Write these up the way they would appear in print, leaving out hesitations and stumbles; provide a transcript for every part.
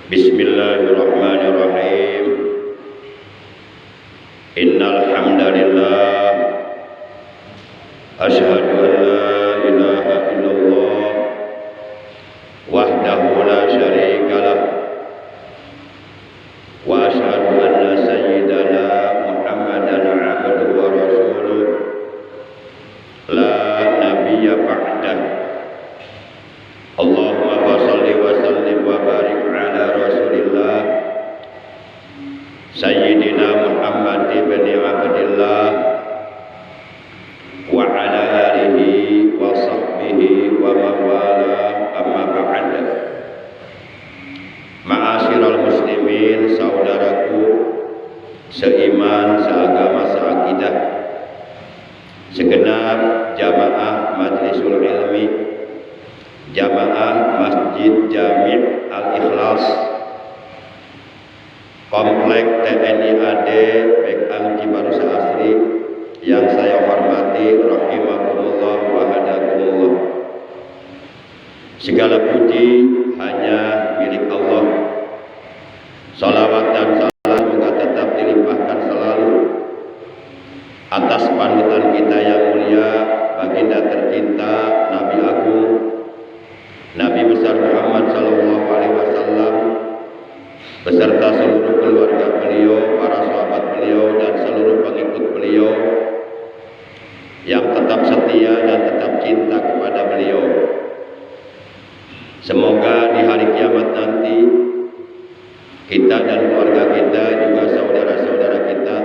Bismillahirrahmanirrahim. Innal hamdalillah asyhadu an la ilaha illallah wahdahu la syarika lah wa asyhadu anna sayyidana Muhammadan abduhu wa rasuluh la nabiyya ba'dah. Allahumma shalli wa sallim wa barik ala Rasulillah Sayyidina Muhammad ibn Abdillah wa ala alihi wa sahbihi wa mawala amma ba'd. Ma'asyiral muslimin, saudaraku seiman, seagama, seakidah, segenap jamaah Majlisul Ilmi, jamaah Masjid Jami' Al-Ikhlas, Komplek TNI AD Bekang Cibarusah Asri yang saya hormati, rahimakumullah wa hadakumullah. Segala puji hanya milik Allah. Salawat dan salam semoga tetap dilimpahkan selalu atas panutan kita yang mulia, baginda tercinta, Nabi Agung, Nabi besar Muhammad sallallahu alaihi wasallam beserta seluruh keluarga beliau, para sahabat beliau dan seluruh pengikut beliau yang tetap setia dan tetap cinta kepada beliau. Semoga di hari kiamat nanti kita dan keluarga kita, juga saudara-saudara kita,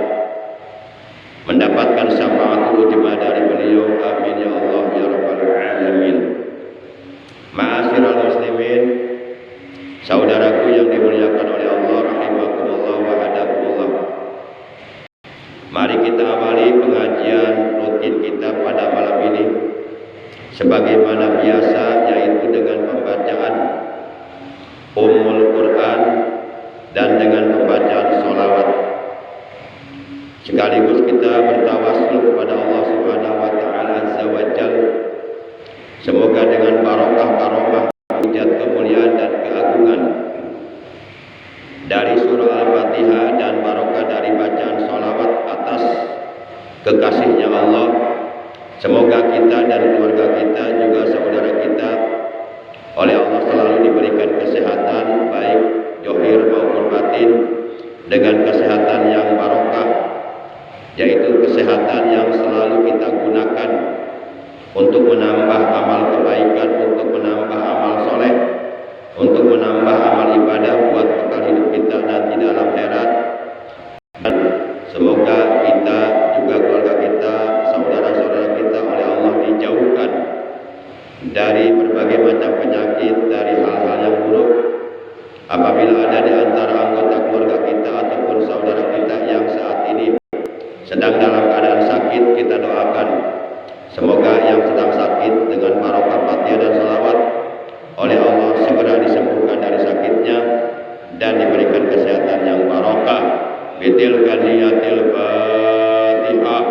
mendapatkan syafaatul ujma dari beliau. Amin ya Allah ya rabbal alamin. Ma'asyiral muslimin, saudaraku yang dimuliakan oleh Allah, rahimakumullah wa hadakumullah. Mari kita awali pengajian rutin kita pada malam ini sebagaimana biasa, yaitu dengan pembacaan Ummul Quran dan dengan pembacaan sholawat. Sekaligus kita bertawassul kepada Allah Subhanahu wa taala azza wa jalla, semoga dengan barokah hujat kemuliaan dan keagungan dari surah Al-Fatihah dan barokah dari bacaan sholawat atas kekasihnya Allah, semoga kita dan keluarga kita, juga saudara kita, oleh Allah selalu diberikan kesehatan baik zahir maupun batin, dengan kesehatan yang barokah, yaitu kesehatan yang selalu kita gunakan untuk menambah amal kebaikan, untuk menambah amal soleh, untuk menambah amal ibadah buat bekal hidup kita nanti dalam akhirat. Dan semoga kita juga keluarga kita, saudara-saudara kita oleh Allah dijauhkan dari berbagai macam penyakit, dari hal-hal yang buruk. Apabila ada di antara anggota keluarga kita ataupun saudara kita yang saat ini sedang dalam keadaan sakit, kita doakan semoga yang sedang sakit dengan barokah Fatihah dan salawat oleh Allah segera disembuhkan dari sakitnya dan diberikan kesehatan yang barokah. Bitilka niyatil Fatihah.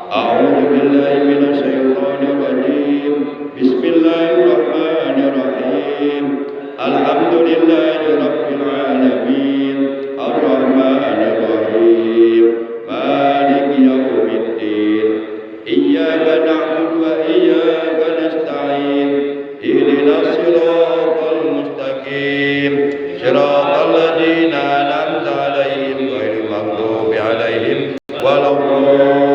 A'udzu billahi minasyaitonir rajim. Bismillahirrahmanirrahim. Alhamdulillahi rabbil alamin. Arrahmanir rahim. Maliki yaumiddin. Iyyaka na'budu wa iyyaka nasta'in. Ihdinas siratal mustaqim. Siratal ladzina an'amta 'alaihim ghairil maghdubi 'alaihim waladdallin.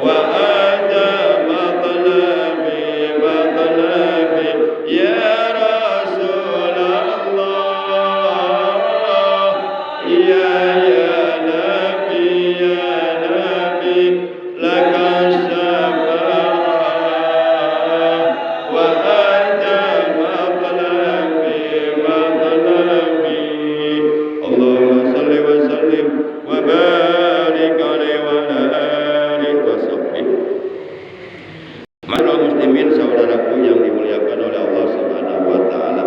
وأنت مطلبي مطلبي يا رسول الله يا نبي لك الشفاعة وأنت مطلبي اللهم صل وسلم وبارك عليه وعلى آله وصحبه. Ma'al muslimin, saudaraku yang dimuliakan oleh Allah Subhanahu wa taala.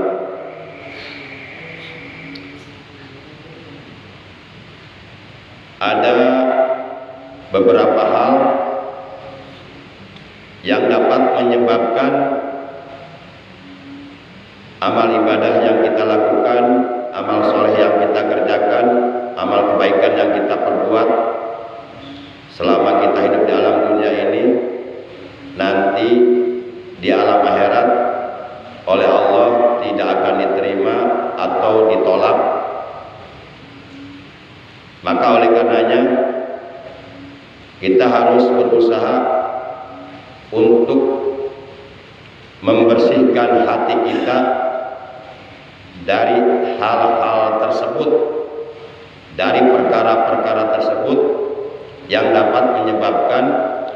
Ada beberapa hal yang dapat menyebabkan amal ibadah yang kita lakukan, amal soleh yang kita kerjakan, amal kebaikan yang kita perbuat selama kita hidup di alam dunia ini, nanti di alam akhirat oleh Allah tidak akan diterima atau ditolak. Maka oleh karenanya kita harus berusaha untuk membersihkan hati kita dari hal-hal tersebut, dari perkara-perkara tersebut yang dapat menyebabkan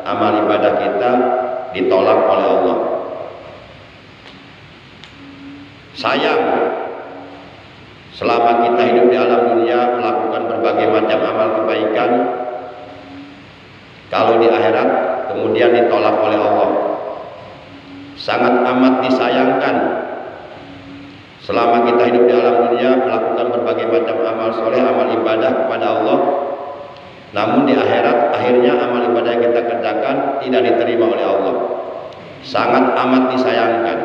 amal ibadah kita ditolak oleh Allah. Sayang, selama kita hidup di alam dunia melakukan berbagai macam amal kebaikan, kalau di akhirat kemudian ditolak oleh Allah. Sangat amat disayangkan selama kita hidup di alam dunia melakukan berbagai macam amal soleh, amal ibadah kepada Allah, namun di akhirat akhirnya amal ibadah yang kita kerjakan tidak diterima oleh Allah. Sangat amat disayangkan.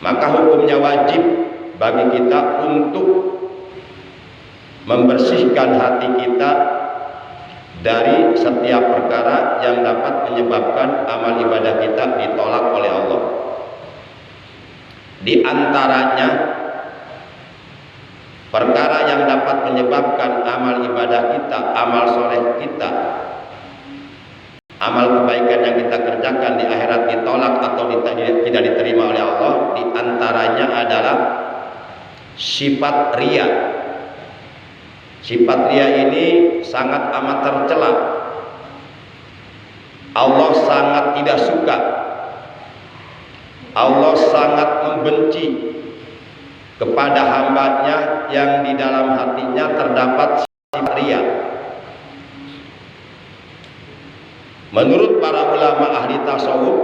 Maka hukumnya wajib bagi kita untuk membersihkan hati kita dari setiap perkara yang dapat menyebabkan amal ibadah kita ditolak oleh Allah. Di antaranya perkara yang dapat menyebabkan amal ibadah kita, amal soleh kita, amal kebaikan yang kita kerjakan di akhirat ditolak atau tidak diterima oleh Allah, di antaranya adalah sifat riya. Sifat riya ini sangat amat tercela. Allah sangat tidak suka, Allah sangat membenci kepada hambanya yang di dalam hatinya terdapat sifat riya. Menurut para ulama ahli tasawuf,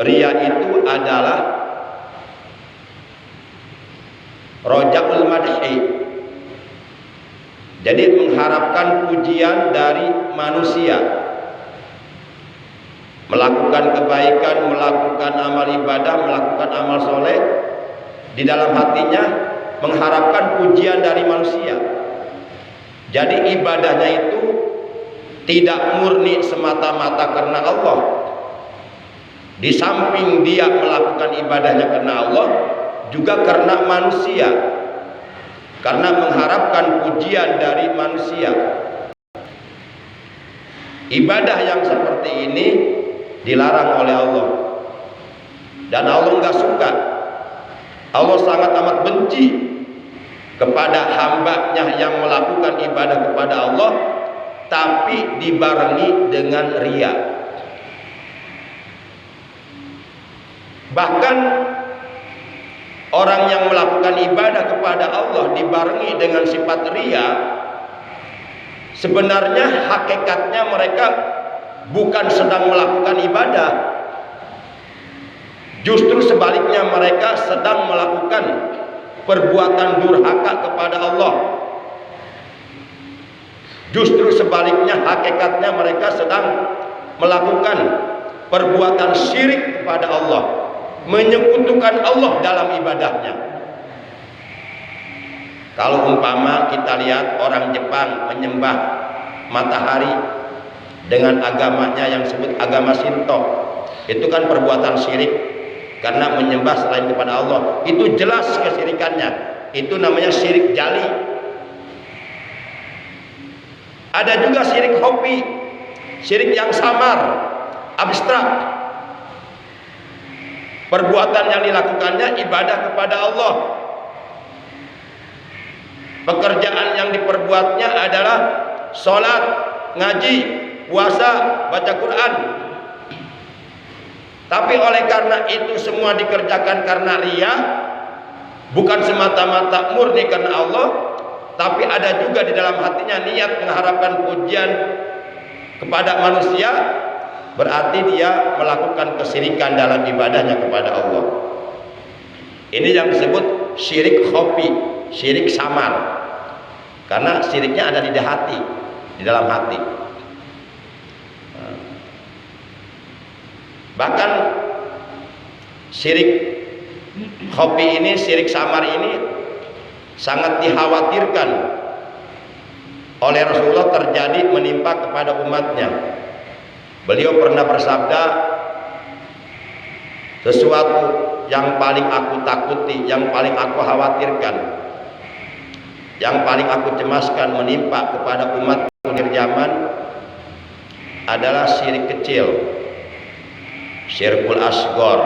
riya itu adalah rojaul madhi, jadi mengharapkan pujian dari manusia, melakukan kebaikan, melakukan amal ibadah, melakukan amal soleh, di dalam hatinya mengharapkan pujian dari manusia. Jadi ibadahnya itu tidak murni semata-mata karena Allah. Di samping dia melakukan ibadahnya karena Allah, juga karena manusia, karena mengharapkan pujian dari manusia. Ibadah yang seperti ini dilarang oleh Allah, dan Allah nggak suka. Allah sangat amat benci kepada hambanya yang melakukan ibadah kepada Allah tapi dibarengi dengan riya. Bahkan orang yang melakukan ibadah kepada Allah dibarengi dengan sifat riya, sebenarnya hakikatnya mereka bukan sedang melakukan ibadah, justru sebaliknya mereka sedang melakukan perbuatan durhaka kepada Allah. Justru sebaliknya hakikatnya mereka sedang melakukan perbuatan syirik kepada Allah, menyekutukan Allah dalam ibadahnya. Kalau umpama kita lihat orang Jepang menyembah matahari dengan agamanya yang disebut agama Shinto, itu kan perbuatan syirik karena menyembah selain kepada Allah. Itu jelas kesyirikannya, itu namanya syirik jali. Ada juga syirik hobi, syirik yang samar, abstrak. Perbuatan yang dilakukannya ibadah kepada Allah. Pekerjaan yang diperbuatnya adalah sholat, ngaji, puasa, baca Quran. Tapi oleh karena itu semua dikerjakan karena riya, bukan semata-mata murni karena Allah, tapi ada juga di dalam hatinya niat mengharapkan pujian kepada manusia, berarti dia melakukan kesyirikan dalam ibadahnya kepada Allah. Ini yang disebut syirik khafi, syirik samar. Karena syiriknya ada di hati, di dalam hati. Bahkan syirik khafi ini, syirik samar ini sangat dikhawatirkan oleh Rasulullah terjadi menimpa kepada umatnya. Beliau pernah bersabda, sesuatu yang paling aku takuti, yang paling aku khawatirkan, yang paling aku cemaskan menimpa kepada umat akhir zaman adalah syirik kecil, syirkul asghar.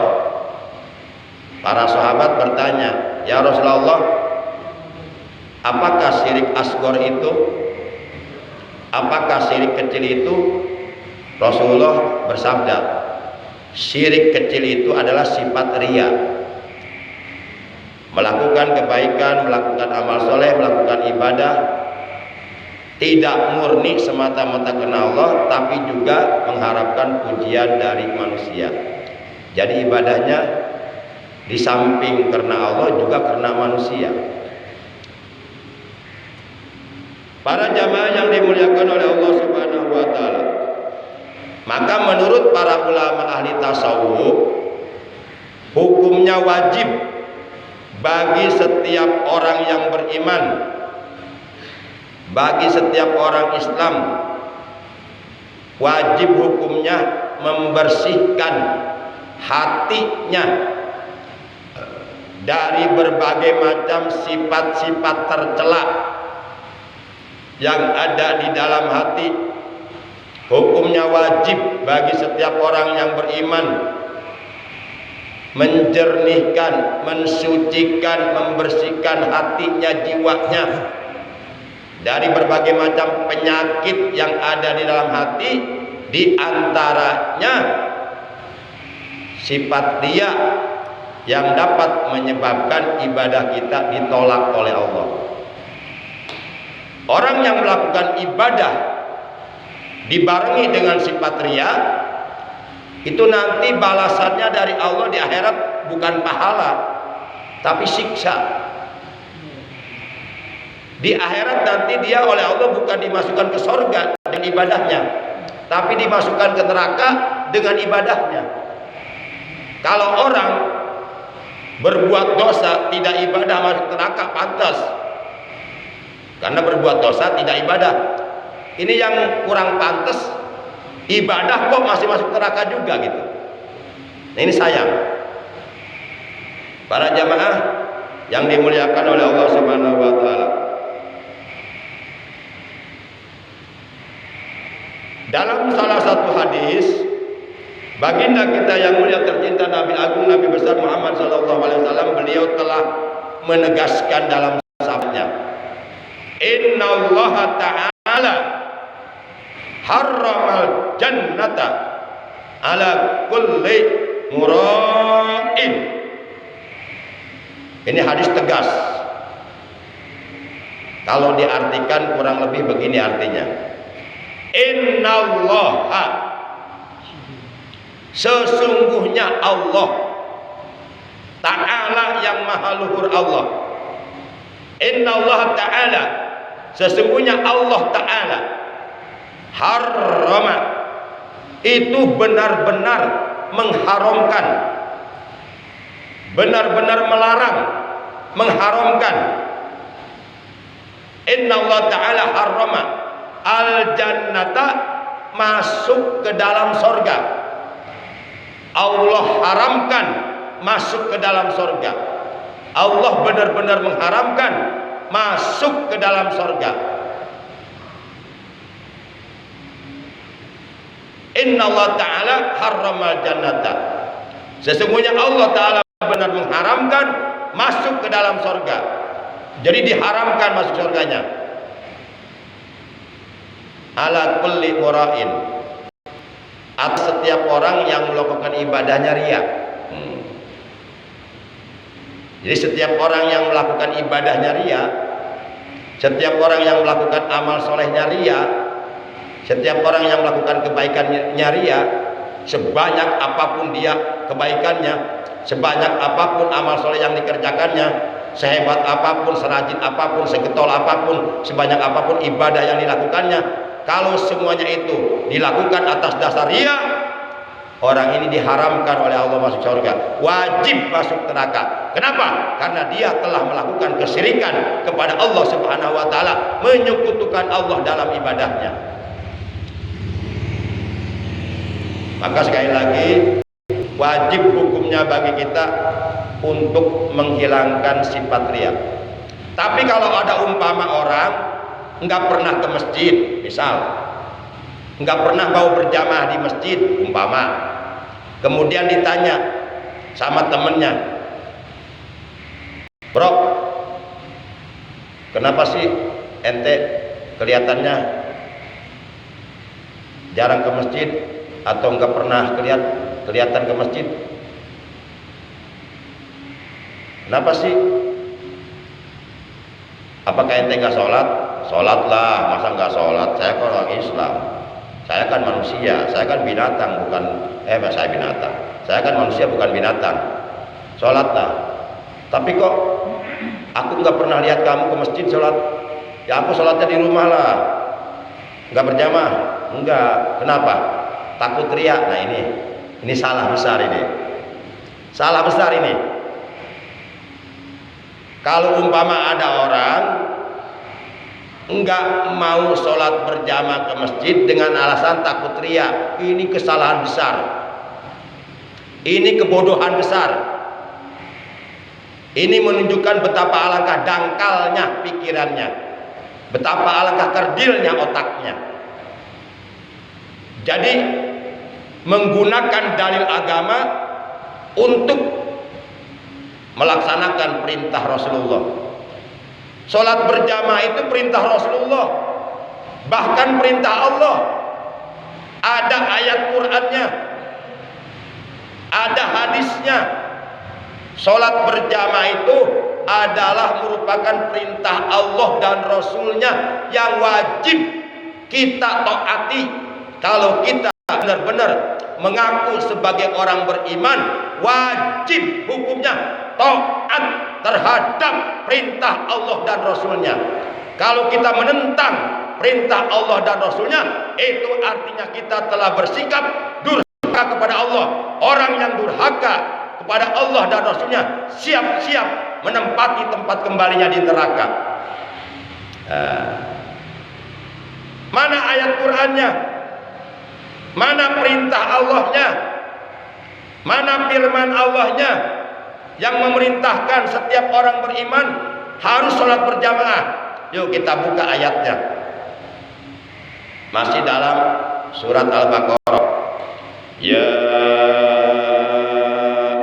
Para sahabat bertanya, ya Rasulullah, apakah syirik asghar itu? Apakah syirik kecil itu? Rasulullah bersabda, syirik kecil itu adalah sifat riya. Melakukan kebaikan, melakukan amal soleh, melakukan ibadah, tidak murni semata-mata karena Allah, tapi juga mengharapkan pujian dari manusia. Jadi ibadahnya di samping karena Allah juga karena manusia. Para jamaah yang dimuliakan oleh Allah Subhanahu wa taala, maka menurut para ulama ahli tasawuf, hukumnya wajib bagi setiap orang yang beriman, bagi setiap orang Islam, wajib hukumnya membersihkan hatinya dari berbagai macam sifat-sifat tercela yang ada di dalam hati. Hukumnya wajib bagi setiap orang yang beriman menjernihkan, mensucikan, membersihkan hatinya, jiwanya dari berbagai macam penyakit yang ada di dalam hati, di antaranya sifat riya yang dapat menyebabkan ibadah kita ditolak oleh Allah. Orang yang melakukan ibadah dibarengi dengan sifat riya, itu nanti balasannya dari Allah di akhirat bukan pahala, tapi siksa. Di akhirat nanti dia oleh Allah bukan dimasukkan ke surga dengan ibadahnya, tapi dimasukkan ke neraka dengan ibadahnya. Kalau orang berbuat dosa tidak ibadah masuk neraka, pantas, karena berbuat dosa tidak ibadah. Ini yang kurang pantas, ibadah kok masih masuk neraka juga gitu. Nah, ini sayang. Para jamaah yang dimuliakan oleh Allah Subhanahu wa taala, dalam salah satu hadis, baginda kita yang mulia tercinta Nabi Agung Nabi besar Muhammad sallallahu alaihi wasallam, beliau telah menegaskan dalam sabdanya, innallaha ta'ala harramal jannata ala kulli mura'in. Ini hadis tegas. Kalau diartikan kurang lebih begini artinya, innallaha, sesungguhnya Allah ta'ala yang maha luhur Allah, innallaha ta'ala, sesungguhnya Allah ta'ala, harrama, itu benar-benar mengharamkan, benar-benar melarang, mengharamkan. Innallaha ta'ala harrama al-jannata, masuk ke dalam sorga. Allah haramkan masuk ke dalam sorga. Allah benar-benar mengharamkan masuk ke dalam sorga. Innallaha ta'ala harramal jannata. Sesungguhnya Allah Ta'ala benar mengharamkan masuk ke dalam surga. Jadi diharamkan masuk surganya. Ala kulli mura'in, atas setiap orang yang melakukan ibadahnya riya. Jadi setiap orang yang melakukan ibadahnya riya, setiap orang yang melakukan amal solehnya riya, setiap orang yang melakukan kebaikannya riya, sebanyak apapun dia kebaikannya, sebanyak apapun amal soleh yang dikerjakannya, sehebat apapun, serajin apapun, segetol apapun, sebanyak apapun ibadah yang dilakukannya, kalau semuanya itu dilakukan atas dasar riya, orang ini diharamkan oleh Allah masuk surga, wajib masuk neraka. Kenapa? Karena dia telah melakukan kesyirikan kepada Allah Subhanahu wa taala, menyekutukan Allah dalam ibadahnya. Maka sekali lagi, wajib hukumnya bagi kita untuk menghilangkan sifat riya. Tapi kalau ada umpama orang nggak pernah ke masjid, misal nggak pernah mau berjamaah di masjid, umpama, kemudian ditanya sama temennya, bro, kenapa sih ente kelihatannya jarang ke masjid atau nggak pernah kelihatan ke masjid? Kenapa sih? Apakah ente nggak sholat? Sholat lah, masa nggak sholat? Saya kan orang Islam, saya kan manusia, saya kan binatang, bukan saya binatang, saya kan manusia bukan binatang. Sholat lah. Tapi kok aku nggak pernah lihat kamu ke masjid sholat? Ya aku sholatnya di rumah lah, nggak berjamaah. Enggak. Kenapa? Takut riya. Nah ini salah besar ini. Salah besar ini. Kalau umpama ada orang enggak mau sholat berjamaah ke masjid dengan alasan takut riya, ini kesalahan besar. Ini kebodohan besar. Ini menunjukkan betapa alangkah dangkalnya pikirannya, betapa alangkah kerdilnya otaknya. Jadi menggunakan dalil agama untuk melaksanakan perintah Rasulullah. Sholat berjamaah itu perintah Rasulullah, bahkan perintah Allah. Ada ayat Qur'annya, ada hadisnya. Sholat berjamaah itu adalah merupakan perintah Allah dan Rasulnya yang wajib kita taati. Kalau kita benar-benar mengaku sebagai orang beriman, wajib hukumnya taat terhadap perintah Allah dan Rasulnya. Kalau kita menentang perintah Allah dan Rasulnya, itu artinya kita telah bersikap durhaka kepada Allah. Orang yang durhaka kepada Allah dan Rasulnya siap-siap menempati tempat kembalinya di neraka. Mana ayat Qur'annya? Mana perintah Allahnya? Mana firman Allahnya yang memerintahkan setiap orang beriman harus sholat berjamaah? Yuk kita buka ayatnya. Masih dalam surat Al-Baqarah. Ya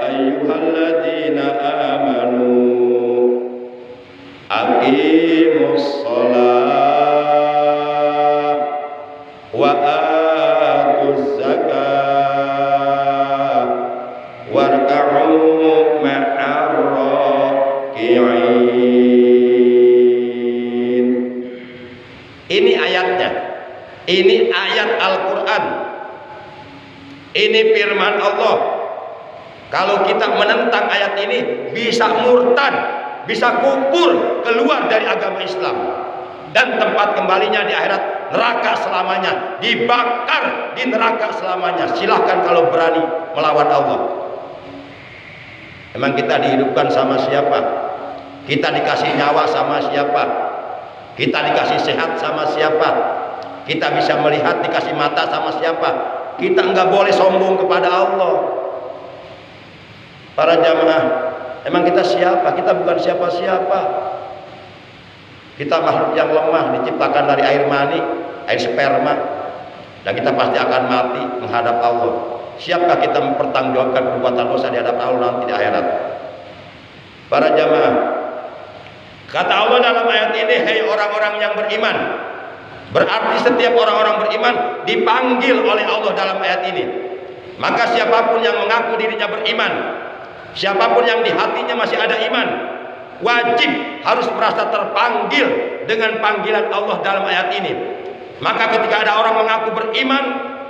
ayyuhalladzina amanu aqimus sholat wa atuz zakat warka'u ma'ar raki'in. Ini ayatnya. Ini ayat Al-Quran. Ini firman Allah. Kalau kita menentang ayat ini, bisa murtad, bisa kufur, keluar dari agama Islam, dan tempat kembalinya di akhirat neraka selamanya, dibakar di neraka selamanya. Silahkan kalau berani melawan Allah. Emang kita dihidupkan sama siapa? Kita dikasih nyawa sama siapa? Kita dikasih sehat sama siapa? Kita bisa melihat, dikasih mata sama siapa? Kita enggak boleh sombong kepada Allah. Para jamaah, emang kita siapa? Kita bukan siapa-siapa. Kita makhluk yang lemah, diciptakan dari air mani, air sperma. dan kita pasti akan mati menghadap Allah. Siapkah kita mempertanggungjawabkan perbuatan dosa di hadapan Allah nanti di akhirat? Para jamaah, kata Allah dalam ayat ini, hai orang-orang yang beriman. Berarti setiap orang-orang beriman dipanggil oleh Allah dalam ayat ini. Maka siapapun yang mengaku dirinya beriman, siapapun yang di hatinya masih ada iman, wajib harus merasa terpanggil dengan panggilan Allah dalam ayat ini. Maka ketika ada orang mengaku beriman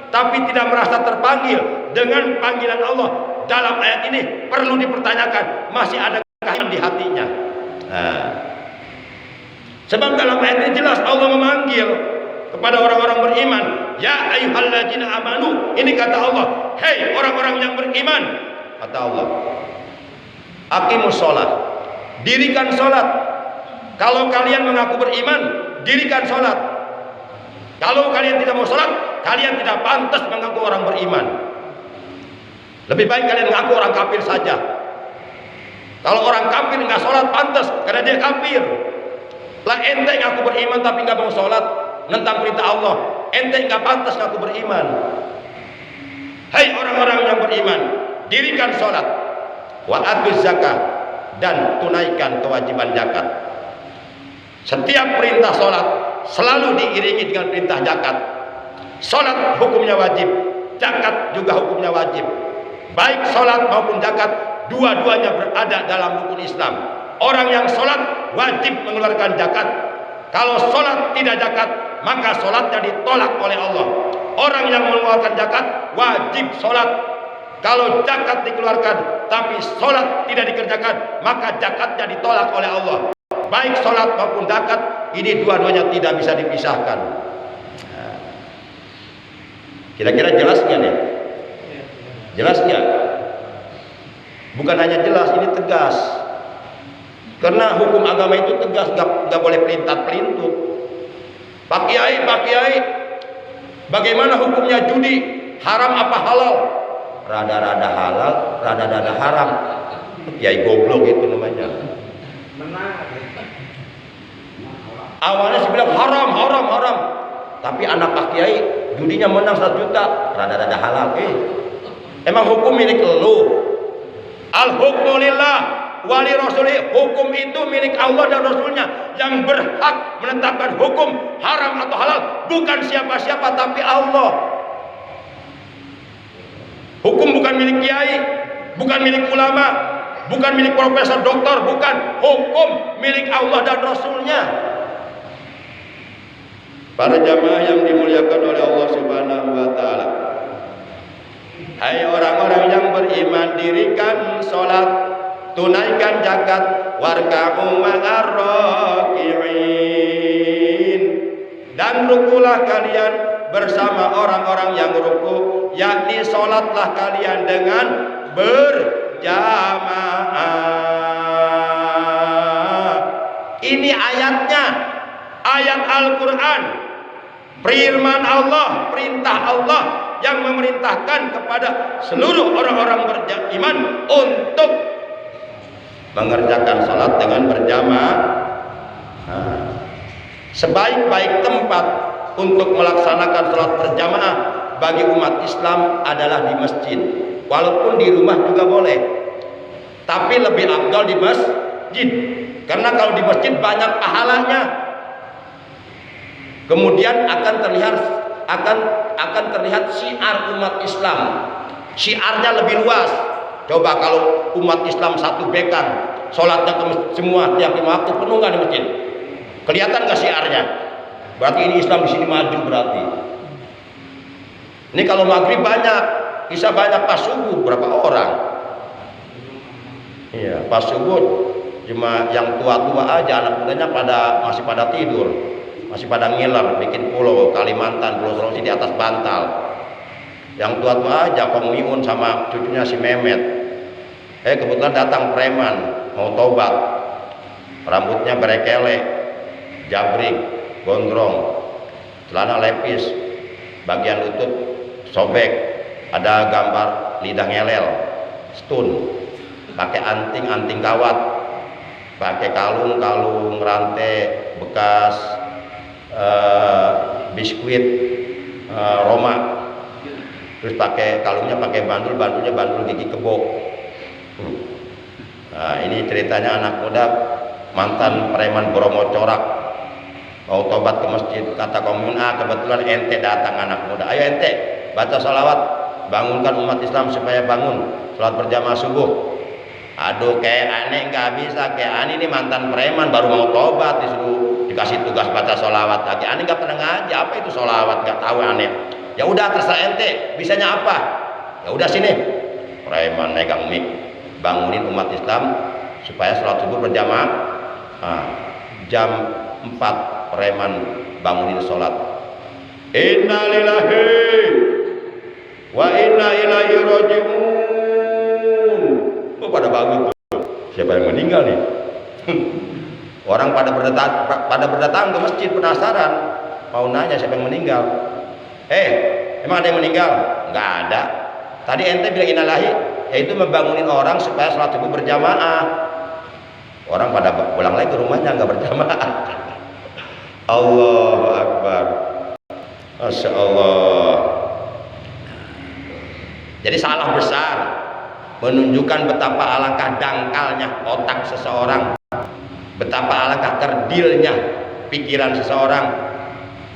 tapi tidak merasa terpanggil dengan panggilan Allah dalam ayat ini, perlu dipertanyakan, masih ada iman di hatinya. Nah, sebab dalam ayat ini jelas Allah memanggil kepada orang-orang beriman, ya ayyuhalladzina amanu. Ini kata Allah, hei orang-orang yang beriman, kata Allah, aqimus sholat, dirikan sholat. Kalau kalian mengaku beriman, dirikan sholat. Kalau kalian tidak mau sholat, kalian tidak pantas mengaku orang beriman. Lebih baik kalian mengaku orang kafir saja. Kalau orang kafir nggak sholat, pantas karena dia kafir. Lah ente ngaku beriman tapi nggak mau sholat, nentang perintah Allah, ente nggak pantas ngaku beriman. Hai orang-orang yang beriman, dirikan sholat, wa atuz zakah, dan tunaikan kewajiban zakat. Setiap perintah sholat selalu diiringi dengan perintah zakat. Sholat hukumnya wajib, zakat juga hukumnya wajib. Baik sholat maupun zakat, dua-duanya berada dalam rukun Islam. Orang yang sholat wajib mengeluarkan zakat. Kalau sholat tidak zakat, maka sholatnya ditolak oleh Allah. Orang yang mengeluarkan zakat wajib sholat. Kalau zakat dikeluarkan tapi sholat tidak dikerjakan, maka zakatnya ditolak oleh Allah. Baik sholat maupun zakat, ini dua-duanya tidak bisa dipisahkan. Kira-kira jelas nggak nih? Jelas nggak? Bukan hanya jelas, ini tegas. Karena hukum agama itu tegas, nggak boleh pelintat-pelintut. Pak Kiai, bagaimana hukumnya judi? Haram apa halal? Rada-rada halal, rada-rada haram. Kiai goblok itu namanya. Awalnya sih bilang haram. Tapi anak Pak Kiai judinya menang 1 juta, rada-rada halal. Emang hukum milik lu? Al-hukmu lillah wali rasulih. Hukum itu milik Allah dan Rasulnya. Yang berhak menetapkan hukum haram atau halal bukan siapa-siapa tapi Allah. Hukum bukan milik kiai, bukan milik ulama, bukan milik profesor, doktor, bukan. Hukum milik Allah dan Rasulnya. Para jamaah yang dimuliakan oleh Allah Subhanahu wa ta'ala, hai orang-orang yang beriman, dirikan sholat, tunaikan zakat, warka'u ma'ar raki'in, dan rukulah kalian bersama orang-orang yang ruku, yakni sholatlah kalian dengan berjamaah. Ini ayatnya, ayat Al-Quran, firman Allah, perintah Allah yang memerintahkan kepada seluruh orang-orang beriman untuk mengerjakan salat dengan berjamaah. Sebaik-baik tempat untuk melaksanakan salat berjamaah bagi umat Islam adalah di masjid. Walaupun di rumah juga boleh, tapi lebih afdal di masjid, karena kalau di masjid banyak pahalanya. Kemudian akan terlihat syiar umat Islam. Syiarnya lebih luas. Coba kalau umat Islam satu bekan, sholatnya semua tiap 5 waktu, penuh nggak di masjid? Kelihatan nggak syiarnya? Berarti ini Islam di sini maju berarti. Ini kalau maghrib banyak, bisa banyak pas subuh berapa orang? Iya, pas subuh cuma yang tua-tua aja, anak mudanya masih pada tidur. Masih pada ngiler, bikin pulau Kalimantan, Pulau Sulawesi di atas bantal. Yang tua-tua aja, Kong Miun sama cucunya si Mehmet. Kebetulan datang preman, mau tobat. Rambutnya berekele, jabrik, gondrong, celana lepis, bagian lutut sobek, ada gambar lidah ngelel, stun, pakai anting kawat, pakai kalung rantai bekas biskuit, Roma, terus pakai kalungnya pakai bandulnya bandul gigi kebo. Nah, ini ceritanya anak muda mantan preman Bromo Corak mau tobat ke masjid, kata komun, kebetulan ente datang anak muda, ayo ente baca salawat, bangunkan umat Islam supaya bangun sholat berjamaah subuh. Aduh, kayak aneh nggak bisa, kayak aneh ini mantan preman baru mau tobat dikasih tugas baca sholawat lagi. Aneh nggak pernah ngaji apa itu sholawat, nggak tahu aneh. Ya udah terserah ente, bisanya apa? Ya udah sini, preman megang mic, bangunin umat Islam supaya sholat subuh berjamaah. Nah, jam 4 preman bangunin sholat. Innalillahi wa inna ilaihi raji'un. Pada bagus tuh. Siapa yang meninggal nih? Orang pada berdatang ke masjid penasaran, mau nanya siapa yang meninggal. Emang ada yang meninggal? Nggak ada. Tadi ente bilang innalillahi, yaitu membangunin orang supaya sholat subuh berjamaah. Orang pada pulang lagi ke rumahnya nggak berjamaah. Allahu Akbar. Masya Allah. Jadi salah besar, menunjukkan betapa alangkah dangkalnya otak seseorang, betapa alangkah kerdilnya pikiran seseorang,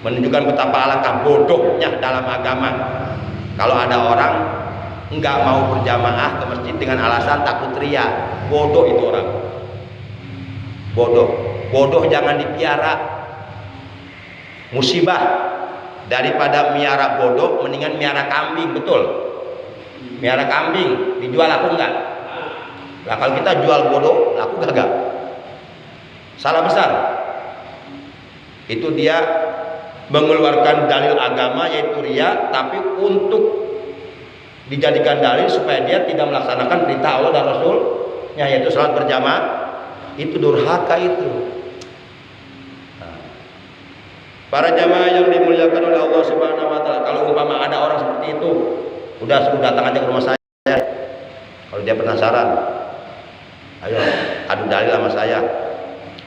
menunjukkan betapa alangkah bodohnya dalam agama. Kalau ada orang nggak mau berjamaah ke masjid dengan alasan takut ria, bodoh itu orang. Bodoh jangan dipiara. Musibah daripada miara bodoh mendingan miara kambing, betul. Miara kambing dijual laku enggak? Nah, kalau kita jual bodoh laku gak? Salah besar. Itu dia mengeluarkan dalil agama yaitu ria, tapi untuk dijadikan dalil supaya dia tidak melaksanakan perintah Allah dan Rasulnya yaitu salat berjamaah. Itu durhaka itu. Para jamaah yang dimuliakan oleh Allah Subhanahu wa taala, kalau umpama ada orang seperti itu, udah suruh datang aja ke rumah saya. Kalau dia penasaran, ayo adu dalil sama saya,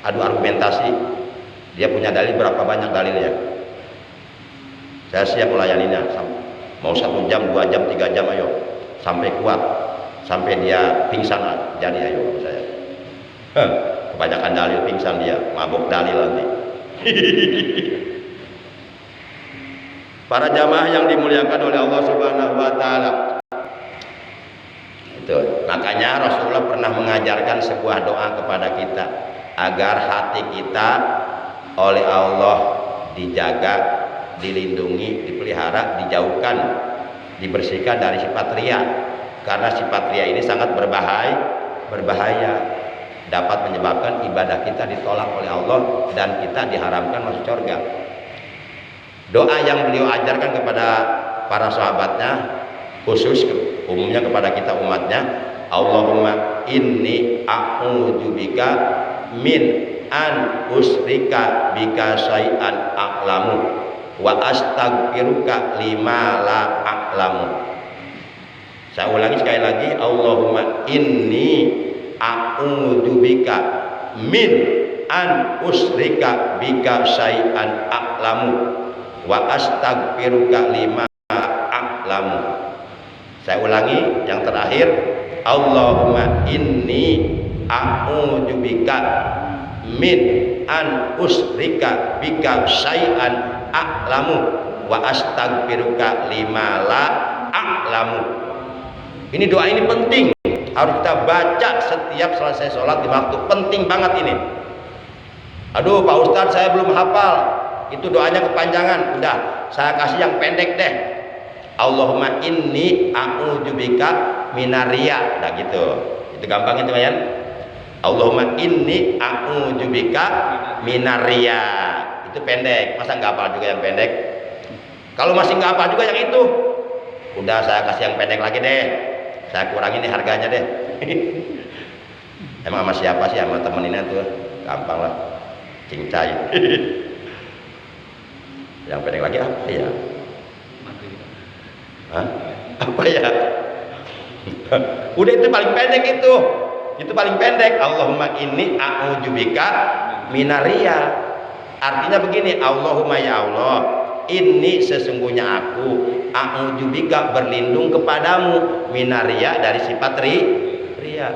adu argumentasi. Dia punya dalil berapa banyak dalilnya? Saya siap melayaninya. Mau 1 jam, 2 jam, 3 jam, ayo sampai kuat, sampai dia pingsan jadi ayo saya. Kebanyakan dalil pingsan dia, mabuk dalil nanti. Para jamaah yang dimuliakan oleh Allah Subhanahu wa taala. Itu, makanya Rasulullah pernah mengajarkan sebuah doa kepada kita agar hati kita oleh Allah dijaga, dilindungi, dipelihara, dijauhkan, dibersihkan dari sifat riya. Karena sifat riya ini sangat berbahaya, dapat menyebabkan ibadah kita ditolak oleh Allah dan kita diharamkan masuk surga. Doa yang beliau ajarkan kepada para sahabatnya, khusus umumnya kepada kita umatnya, Allahumma inni a'udzubika min an usrika bika syai'an a'lamu wa astaghfiruka lima la a'lamu. Saya ulangi sekali lagi, Allahumma inni a'udzubika min an usrika bika syai'an a'lamu wa astaghfiruka lima a'lamu. Saya ulangi yang terakhir, Allahumma inni a'udzubika min an usrika bika syai'an a'lamu wa astaghfiruka lima la a'lamu. Ini doa ini penting, harus kita baca setiap selesai sholat di waktu, penting banget ini. Aduh Pak Ustadz, saya belum hafal. Itu doanya kepanjangan. Udah, saya kasih yang pendek deh. Allahumma inni a'udzubika minaria. Nah gitu. Itu gampang itu ya. Allahumma inni a'udzubika minaria. Itu pendek. Masa nggak hafal juga yang pendek? Kalau masih nggak hafal juga yang itu, udah saya kasih yang pendek lagi deh. Saya kurangin nih harganya deh. Emang sama siapa sih? Sama temen ini tuh. Gampang lah. Cincai. Yang pendek lagi apa ya? Hah? Apa ya? Udah itu paling pendek itu. Itu paling pendek. Allahumma inni a'udzubika minaria. Artinya begini, Allahumma ya Allah, ini sesungguhnya aku a'udzubika berlindung kepadamu minaria dari sifat ria.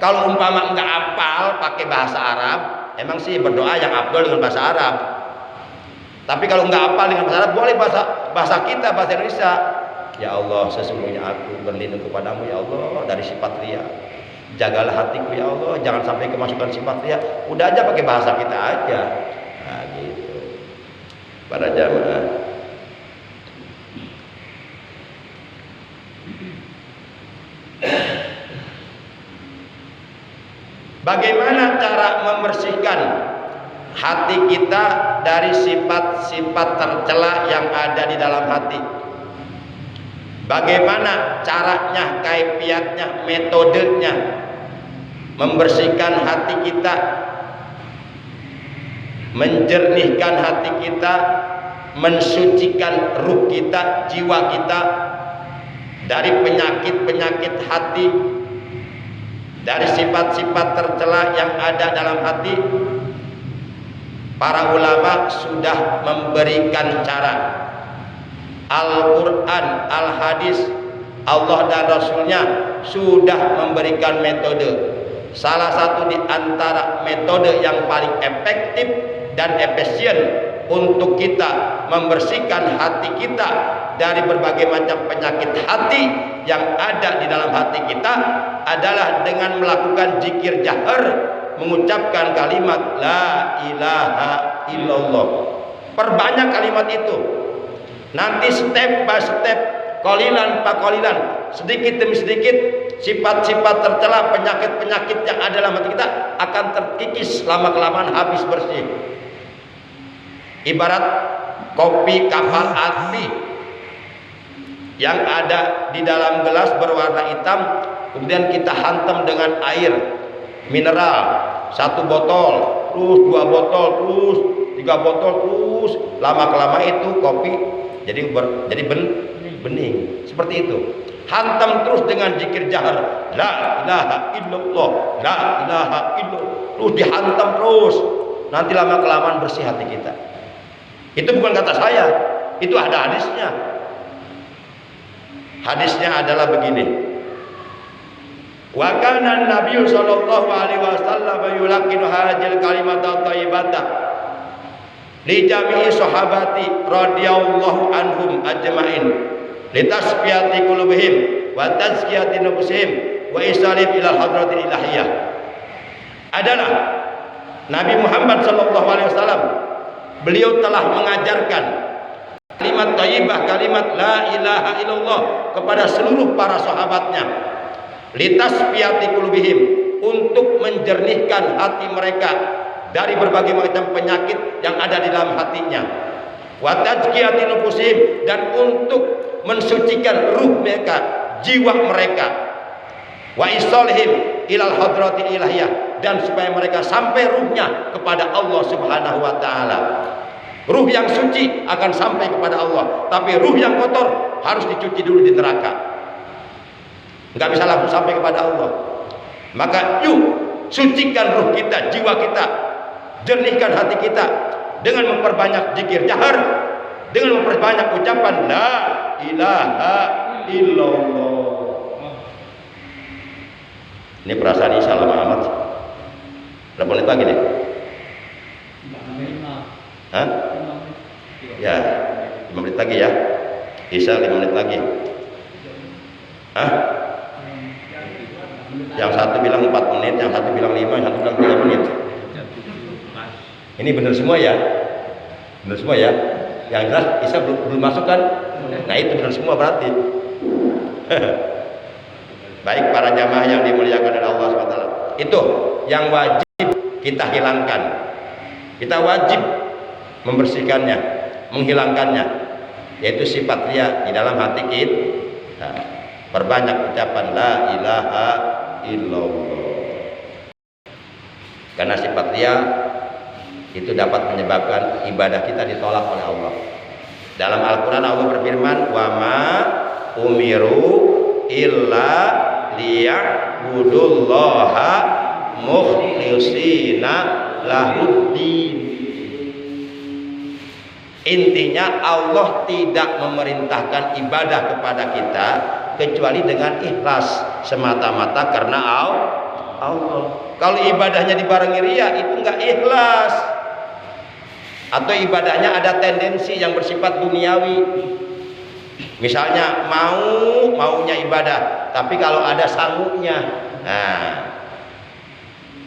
Kalau umpama enggak hafal pakai bahasa Arab, emang sih berdoa yang afdal dengan bahasa Arab. Tapi kalau enggak hafal dengan bahasa Arab, boleh bahasa kita, bahasa Indonesia. Ya Allah, sesungguhnya aku berlindung kepadamu ya Allah dari sifat ria. Jagalah hatiku ya Allah, jangan sampai kemasukan sifat ria. Udah aja pakai bahasa kita aja. Nah, gitu. Para jamaah. Bagaimana cara membersihkan hati kita dari sifat-sifat tercela yang ada di dalam hati? Bagaimana caranya, kaifiatnya, metodenya membersihkan hati kita, menjernihkan hati kita, mensucikan ruh kita, jiwa kita dari penyakit-penyakit hati, dari sifat-sifat tercela yang ada dalam hati. Para ulama sudah memberikan cara. Al-Quran, Al-Hadis, Allah dan Rasulnya sudah memberikan metode. Salah satu di antara metode yang paling efektif dan efisien untuk kita membersihkan hati kita dari berbagai macam penyakit hati yang ada di dalam hati kita adalah dengan melakukan zikir jahar, mengucapkan kalimat la ilaha illallah. Perbanyak kalimat itu. Nanti step by step, qalilan pa qalilan, sedikit demi sedikit, sifat-sifat tercela, penyakit-penyakit yang ada dalam hati kita akan terkikis lama-kelamaan, habis bersih. Ibarat kopi kapal api yang ada di dalam gelas berwarna hitam, kemudian kita hantam dengan air mineral, 1 botol, terus 2 botol, terus 3 botol, terus lama-kelamaan itu kopi jadi bening. Seperti itu. Hantam terus dengan zikir jahar, la ilaha illallah, la ilaha illallah. Terus dihantam terus. Nanti lama-kelamaan bersih hati kita. Itu bukan kata saya, itu ada hadisnya. Hadisnya adalah begini. Wa kana Nabi sallallahu alaihi wasallam yulaqinu hadhil kalimata thayyibata li jami'i sahabati radhiyallahu anhum ajma'in li tasfiyati qulubihim wa tazkiyati nufusihim wa isalib ila hadratil ilahiyah. Adalah Nabi Muhammad sallallahu alaihi wasallam, beliau telah mengajarkan kalimat thayyibah, kalimat la ilaha illallah kepada seluruh para sahabatnya, li tasfiyati qulubihim, untuk menjernihkan hati mereka dari berbagai macam penyakit yang ada di dalam hatinya, wa tazkiyati nufusihim, dan untuk mensucikan ruh mereka, jiwa mereka, wa isalihim ilal hadratil ilahiyah, dan supaya mereka sampai ruhnya kepada Allah Subhanahu wa taala. Ruh yang suci akan sampai kepada Allah, tapi ruh yang kotor harus dicuci dulu di neraka, nggak bisa langsung sampai kepada Allah. Maka yuk sucikan ruh kita, jiwa kita, jernihkan hati kita dengan memperbanyak zikir jahar, dengan memperbanyak ucapan la ilaha illallah. Ini perasaan Isa lama amat. Berapa menit lagi nih? Hah? Ya, 5 menit lagi ya. Isa 5 menit lagi. Hah? Yang satu bilang 4 menit, yang satu bilang 5, yang satu bilang 3 menit. Ini benar semua ya? Benar semua ya? Yang jelas Isa belum masuk kan? Nah itu benar semua berarti. Baik para jamaah yang dimuliakan oleh Allah SWT, itu yang wajib kita hilangkan. Kita wajib membersihkannya, menghilangkannya, yaitu sifat ria di dalam hati kita. Nah, perbanyak ucapan la ilaha illallah. Karena sifat ria itu dapat menyebabkan ibadah kita ditolak oleh Allah. Dalam Al-Quran Allah berfirman, wa ma umiru illa liya'budullaha mukhlisina lahuddin. Intinya Allah tidak memerintahkan ibadah kepada kita kecuali dengan ikhlas semata-mata karena Allah. Kalau ibadahnya dibarengi riya itu enggak ikhlas. Atau ibadahnya ada tendensi yang bersifat duniawi. Misalnya maunya ibadah, tapi kalau ada sanggupnya,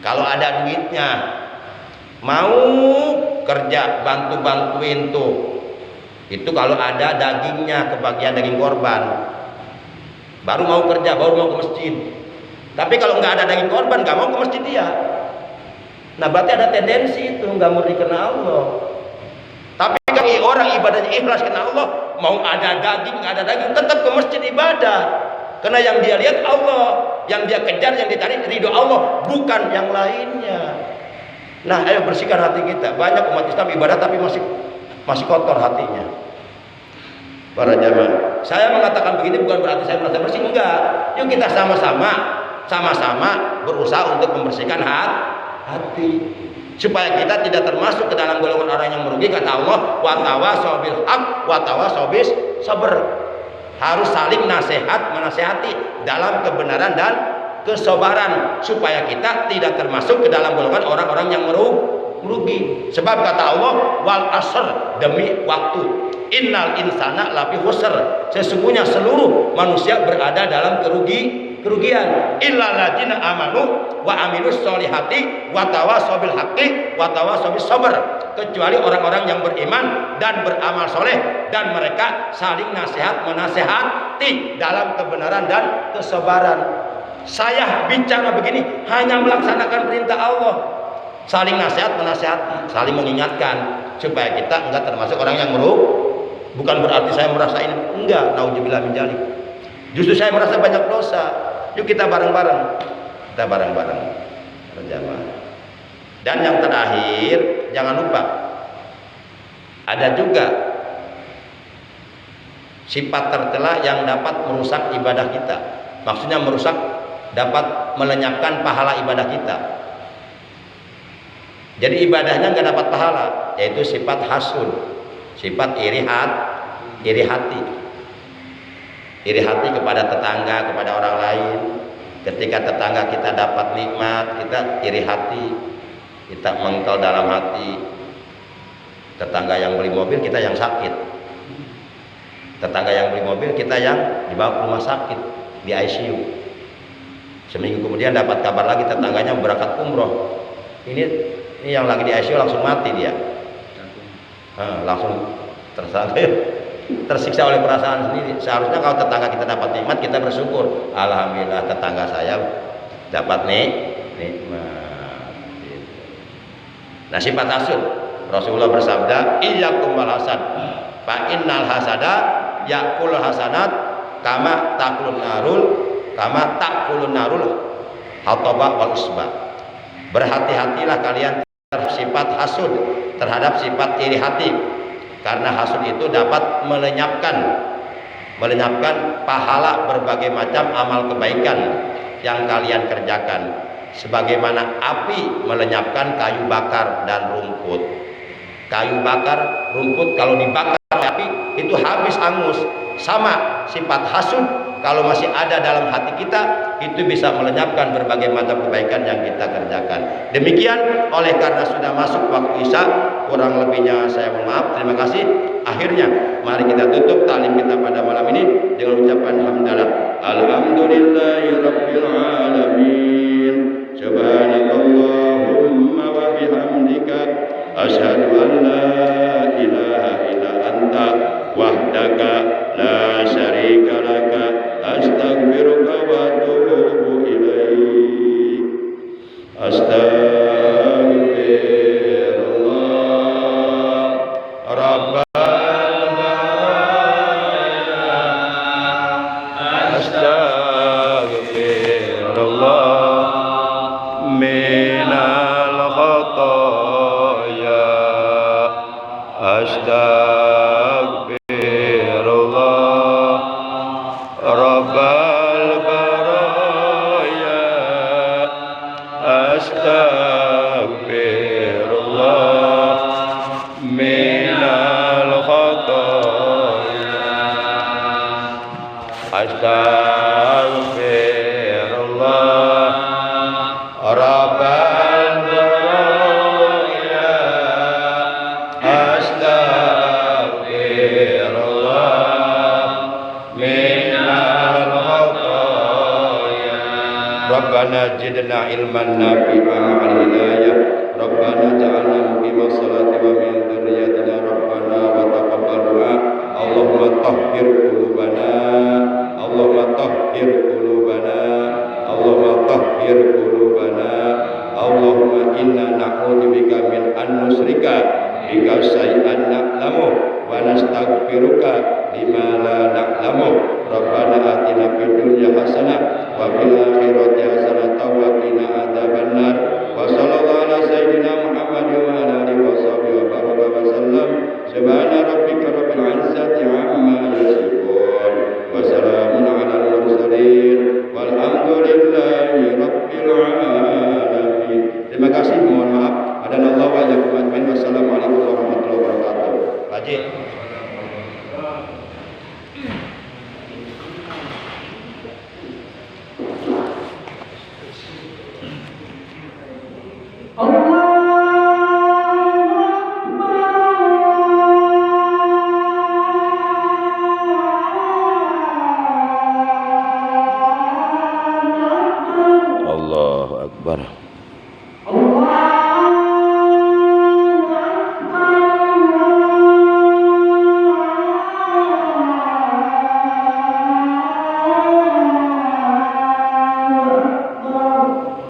kalau ada duitnya, mau kerja bantuin tuh, itu kalau ada dagingnya, kebagian daging korban, baru mau kerja, baru mau ke masjid. Tapi kalau nggak ada daging korban, nggak mau ke masjid dia. Nah berarti ada tendensi itu nggak murni karena Allah. Tapi kalau orang ibadahnya ikhlas karena Allah, mau ada daging nggak ada daging, tetap ke masjid ibadah. Karena yang dia lihat Allah, yang dia kejar, yang dicari ridho Allah, bukan yang lainnya. Nah, ayo bersihkan hati kita. Banyak umat Islam ibadah tapi masih kotor hatinya. Para jamaah, saya mengatakan begini bukan berarti saya merasa bersih, enggak. Yuk kita sama-sama berusaha untuk membersihkan hati, supaya kita tidak termasuk ke dalam golongan orang yang merugi. Kata Allah, wa tawasau bil haq wa tawasau bis sabr. Harus saling menasehati dalam kebenaran dan kesabaran, supaya kita tidak termasuk ke dalam golongan orang-orang yang merugi. Sebab kata Allah, wal asr, demi waktu, innal insana lafi khusr, sesungguhnya seluruh manusia berada dalam kerugian, illal ladzina amanu wa amilus sholihati wa tawassaw bil haqqi wa tawassaw bis sabr, kecuali orang-orang yang beriman dan beramal soleh dan mereka saling menasehati dalam kebenaran dan kesabaran. Saya bicara begini hanya melaksanakan perintah Allah, saling menasehati, saling mengingatkan supaya kita enggak termasuk orang yang merugi. Bukan berarti saya merasa ini, enggak, naudzubillah min dzalik. Justru saya merasa banyak dosa. Yuk kita bareng-bareng, berjamaah. Dan yang terakhir, jangan lupa ada juga sifat tercela yang dapat merusak ibadah kita. Maksudnya dapat melenyapkan pahala ibadah kita. Jadi ibadahnya nggak dapat pahala, yaitu sifat hasud, sifat iri hati kepada tetangga, kepada orang lain. Ketika tetangga kita dapat nikmat, kita iri hati, kita mengkel dalam hati. Tetangga yang beli mobil, kita yang sakit. Tetangga yang beli mobil, kita yang dibawa ke rumah sakit, di ICU. Seminggu kemudian dapat kabar lagi tetangganya berangkat umroh. Ini yang lagi di ICU langsung mati dia. Langsung tersiksa oleh perasaan sendiri. Seharusnya kalau tetangga kita dapat nikmat, kita bersyukur, alhamdulillah tetangga saya dapat nikmat. Nah, sifat hasud, Rasulullah bersabda, iyyakum wal hasad, fa innal hasada yaqul hasanat kama takulun narul hataba wal usba. Berhati-hatilah kalian terhadap sifat hasud, terhadap sifat iri hati, karena hasud itu dapat melenyapkan pahala berbagai macam amal kebaikan yang kalian kerjakan, sebagaimana api melenyapkan kayu bakar dan rumput. Kayu bakar, rumput kalau dibakar api itu habis angus. Sama sifat hasud kalau masih ada dalam hati kita, itu bisa melenyapkan berbagai macam kebaikan yang kita kerjakan. Demikian, oleh karena sudah masuk waktu Isya, kurang lebihnya saya mohon maaf. Terima kasih. Akhirnya mari kita tutup taklim kita pada malam ini dengan ucapan hamdalah. Alhamdulillahirabbil alamin. Subhanakallahumma wa bihamdika asyhadu an la ilaha illa anta wahdaka la syarika laka astaghfiruka wa atubu ilaik. Astaghfirullah rabbal baraya, astaghfirullah minal khotoya, astaghfirullah rabbal baraya, astaghfirullah minal Astaghfirullah Rabbal baraya. Astaghfirullah minal khataya. Rabbana zidna ilman nafi'an ma'al hidayah. Rabbana ja'alna muqimas salati wa min dzurriyyatina Rabbana wa taqabbal du'a. Allahumma tahhir qulubana, Allahumma tahhir qulubana, Allahumma tahhir qulubana. Allahumma inna na'udzubika min an nusyrika bika syai'an na'lamu wa nastaghfiruka lima la na'lamu. Rabbana atina fid dunya hasanah wa fil akhirati hasanah wa qina adzabannar. Wa sallallahu ala sayyidina Muhammad wa ala alihi wa sahbihi wa baraka wa sallam. Subhana rabbika rabbil izzati amma yasifun wa salamun alal mursalin walhamdulillahi rabbil alamin. Terima kasih, mohon maaf. Adanallahu wa iyyakum ajmain. Wassalamualaikum warahmatullahi wabarakatuh. Haji. Allah